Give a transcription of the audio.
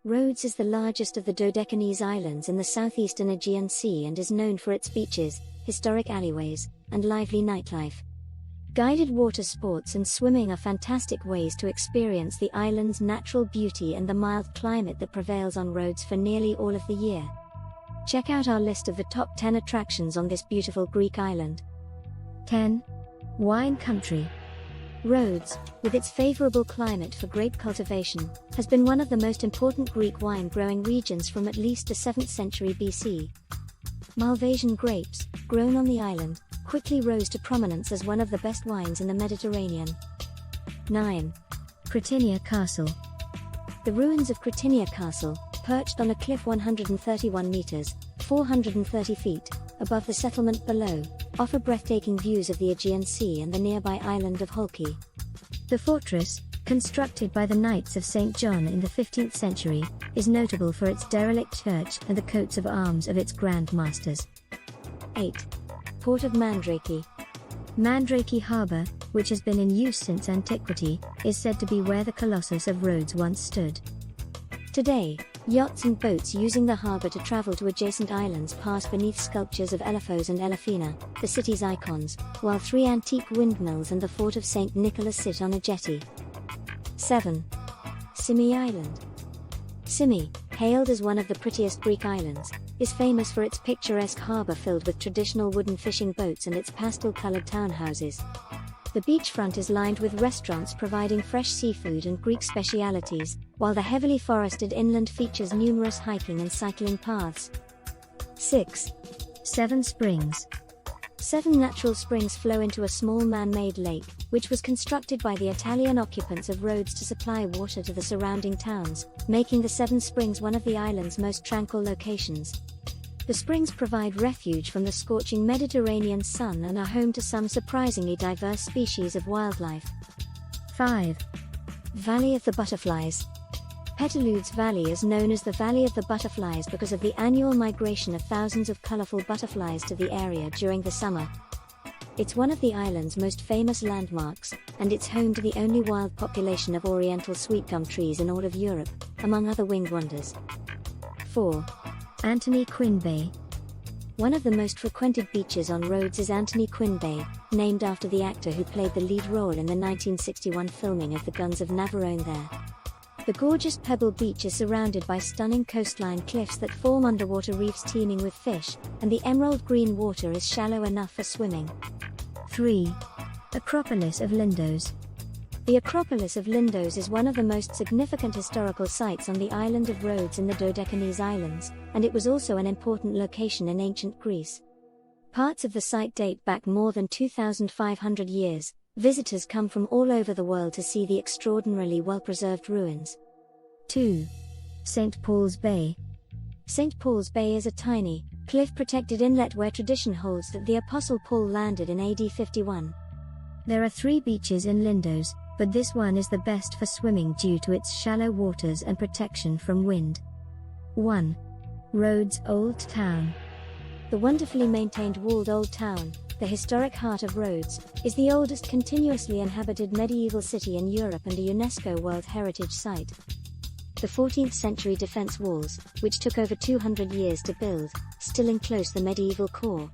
Rhodes is the largest of the Dodecanese islands in the southeastern Aegean Sea and is known for its beaches, historic alleyways, and lively nightlife. Guided water sports and swimming are fantastic ways to experience the island's natural beauty and the mild climate that prevails on Rhodes for nearly all of the year. Check out our list of the top 10 attractions on this beautiful Greek island. 10. Wine country. Rhodes, with its favorable climate for grape cultivation, has been one of the most important Greek wine-growing regions from at least the 7th century BC. Malvasian grapes, grown on the island, quickly rose to prominence as one of the best wines in the Mediterranean. 9. Critinia Castle. The ruins of Critinia Castle, perched on a cliff 131 meters, 430 feet, above the settlement below, offer breathtaking views of the Aegean Sea and the nearby island of Halki. The fortress, constructed by the Knights of St. John in the 15th century, is notable for its derelict church and the coats of arms of its Grand Masters. 8. Port of Mandrake. Mandrake Harbour, which has been in use since antiquity, is said to be where the Colossus of Rhodes once stood. Today, yachts and boats using the harbour to travel to adjacent islands pass beneath sculptures of Elephos and Elephina, the city's icons, while 3 antique windmills and the fort of St. Nicholas sit on a jetty. 7. Symi Island. Symi, hailed as one of the prettiest Greek islands, is famous for its picturesque harbour filled with traditional wooden fishing boats and its pastel-coloured townhouses. The beachfront is lined with restaurants providing fresh seafood and Greek specialities, while the heavily forested inland features numerous hiking and cycling paths. 6. Seven Springs. 7 natural springs flow into a small man-made lake, which was constructed by the Italian occupants of Rhodes to supply water to the surrounding towns, making the 7 Springs one of the island's most tranquil locations. The springs provide refuge from the scorching Mediterranean sun and are home to some surprisingly diverse species of wildlife. 5. Valley of the Butterflies. Petaloud's Valley is known as the Valley of the Butterflies because of the annual migration of thousands of colorful butterflies to the area during the summer. It's one of the island's most famous landmarks, and it's home to the only wild population of oriental sweetgum trees in all of Europe, among other winged wonders. 4. Anthony Quinn Bay. One of the most frequented beaches on Rhodes is Anthony Quinn Bay, named after the actor who played the lead role in the 1961 filming of The Guns of Navarone there. The gorgeous pebble beach is surrounded by stunning coastline cliffs that form underwater reefs teeming with fish, and the emerald green water is shallow enough for swimming. 3. Acropolis of Lindos. The Acropolis of Lindos is one of the most significant historical sites on the island of Rhodes in the Dodecanese Islands, and it was also an important location in ancient Greece. Parts of the site date back more than 2,500 years. Visitors come from all over the world to see the extraordinarily well-preserved ruins. 2. St. Paul's Bay. St. Paul's Bay is a tiny, cliff-protected inlet where tradition holds that the Apostle Paul landed in AD 51. There are 3 beaches in Lindos, but this one is the best for swimming due to its shallow waters and protection from wind. 1. Rhodes Old Town. The wonderfully maintained walled Old Town, the historic heart of Rhodes, is the oldest continuously inhabited medieval city in Europe and a UNESCO World Heritage Site. The 14th century defense walls, which took over 200 years to build, still enclose the medieval core,